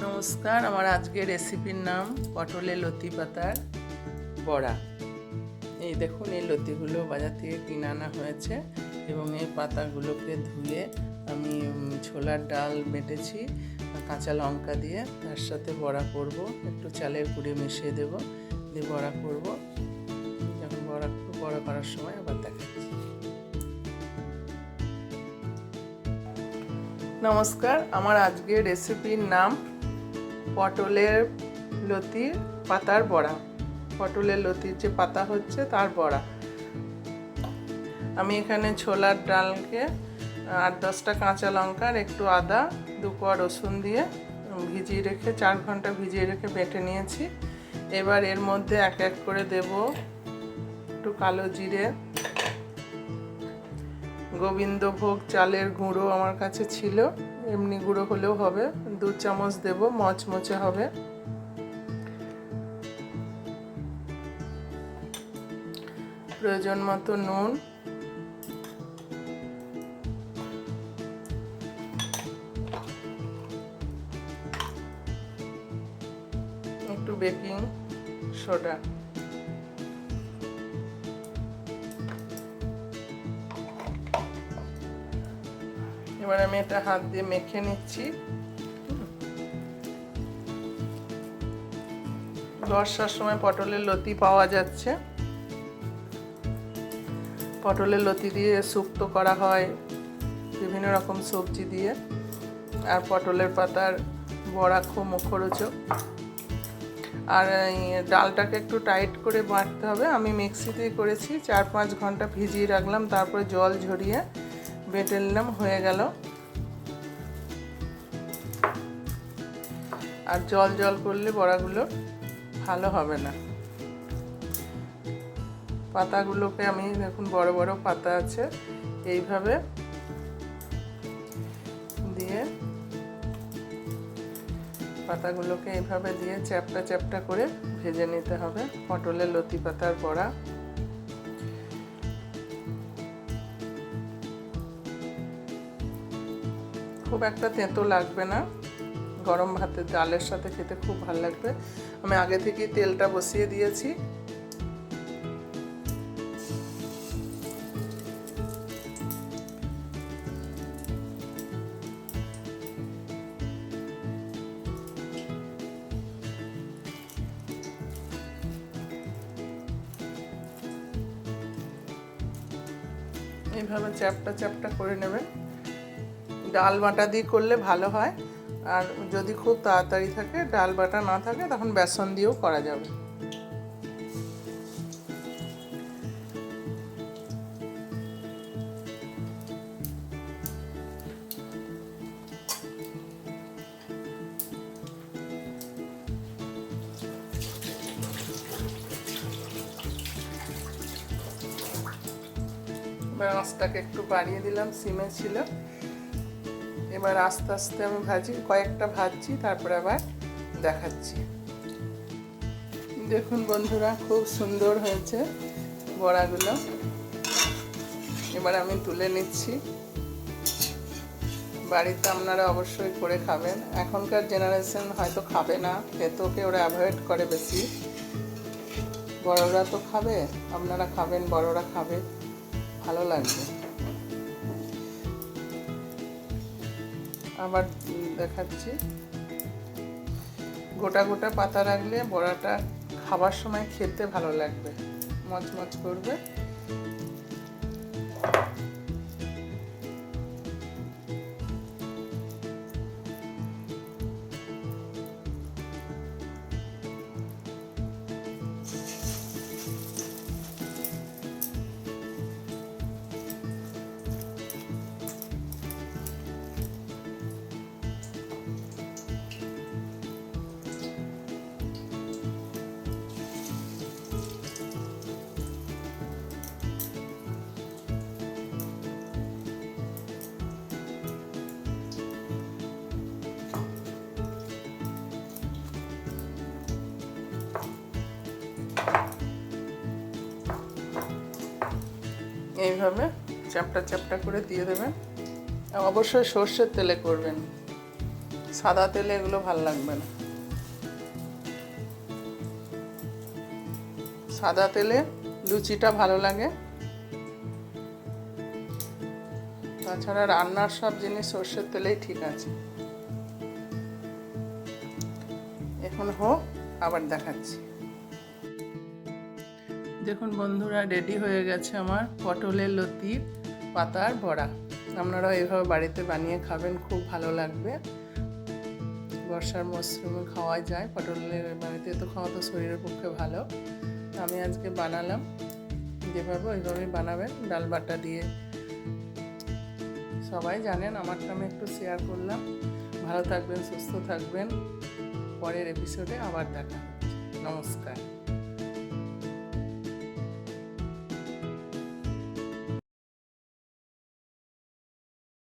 নমস্কার, আমার আজকের রেসিপির নাম পটলের লতি পাতার বড়া। এই দেখুন, এই লতিগুলো বাজার থেকে কিনে আনা হয়েছে এবং এই পাতাগুলোকে ধুয়ে আমি ছোলার ডাল বেটেছি কাঁচা লঙ্কা দিয়ে, তার সাথে বড়া করব। একটু চালের গুঁড়ি মিশিয়ে দেব, দিয়ে বড়া করব। যখন বড়া করার সময় আবার দেখাচ্ছি। নমস্কার, আমার আজকের রেসিপির নাম পটলের লতির পাতার বড়া। পটলের লতির যে পাতা হচ্ছে তার বড়া। আমি এখানে ছোলার ডালকে 8-10টা কাঁচা লঙ্কা আর একটু আদা, 2 কোয়া রসুন দিয়ে ভিজিয়ে রেখে 4 ঘন্টা ভিজিয়ে রেখে বেটে নিয়েছি। এবার এর মধ্যে এক এক করে দেব একটু কালো জিরে, গোবিন্দভোগ চালের গুঁড়ো আমার কাছে ছিল, এমনি গুঁড়ো হলেও হবে, 2 চামচ দেব, মচমচে হবে। প্রয়োজন মতো নুন, একটু বেকিং সোডা। এবার আমি এটা হাত দিয়ে মেখে নিচ্ছি। বর্ষার সময় পটলের লতি পাওয়া যাচ্ছে। পটলের লতি দিয়ে শুক্তো করা হয় বিভিন্ন রকম সবজি দিয়ে, আর পটলের পাতার বড়া খুব মুখরোচক। আর ডালটাকে একটু টাইট করে বাটতে হবে। আমি মিক্সিতেই করেছি, 4-5 ঘন্টা ভিজিয়ে রাখলাম, তারপরে জল ঝরিয়ে বেটে নিলাম, হয়ে গেল। আর জল জল করলে বড়াগুলো ভালো হবে না। পাতাগুলোকে আমি দেখুন, বড় বড় পাতা আছে, এইভাবে দিয়ে পাতাগুলোকে এইভাবে দিয়ে চ্যাপটা চ্যাপটা করে ভেজে নিতে হবে। পটলের লতি পাতার বড়া খুব একটা তেঁতো লাগবে না, গরম ভাতের ডালের সাথে খেতে খুব ভালো লাগবে। আমি আগে থেকেই তেলটা বসিয়ে দিয়েছি। এইভাবে চ্যাপটা চ্যাপটা করে নেবেন। ডাল বাটা দিয়ে করলে ভালো হয়, আর যদি খুব তাড়াতাড়ি থাকে, ডাল বাটা না থাকে, তখন বেসন দিয়েও করা যাবে। এবার আঁচটাকে একটু বাড়িয়ে দিলাম, সিমে ছিল। এবার আস্তে আস্তে আমি কয়েকটা ভাজছি, তারপরে আবার দেখাচ্ছি। দেখুন বন্ধুরা, খুব সুন্দর হয়েছে বড়াগুলো। এবার আমি তুলে নিচ্ছি। বাড়িতে আপনারা অবশ্যই করে খাবেন। এখনকার জেনারেশন হয়তো খাবে না, তেতোকে ওরা অ্যাভয়েড করে বেশি। বড়রা তো খাবে, আপনারা খাবেন, বড়রা খাবে, ভালো লাগবে। আবার দেখাচ্ছি। গোটা গোটা পাতা রাখলে বড়াটা খাবার সময় খেতে ভালো লাগবে, মচমচ করবে। এইভাবে চ্যাপটা চ্যাপটা করে দিয়ে দেবেন। অবশ্যই সর্ষের তেলে করবেন। সাদা তেলে এগুলো ভালো লাগবে না। সাদা তেলে লুচিটা ভালো লাগে, তাছাড়া রান্নার সব জিনিস সর্ষের তেলেই ঠিক আছে। এখন হোক, আবার দেখাচ্ছি। দেখুন বন্ধুরা, রেডি হয়ে গেছে আমার পটলের লতির পাতার বড়া। আপনারাও এইভাবে বাড়িতে বানিয়ে খাবেন, খুব ভালো লাগবে। বর্ষার মরশুমে খাওয়া যায়, পটলের বাড়িতে তো খাওয়া তো শরীরের পক্ষে ভালো। আমি আজকে বানালাম, যেভাবে ওইভাবেই বানাবেন, ডাল বাটা দিয়ে। সবাই জানেন, আমারটা আমি একটু শেয়ার করলাম। ভালো থাকবেন, সুস্থ থাকবেন। পরের এপিসোডে আবার দেখা। নমস্কার।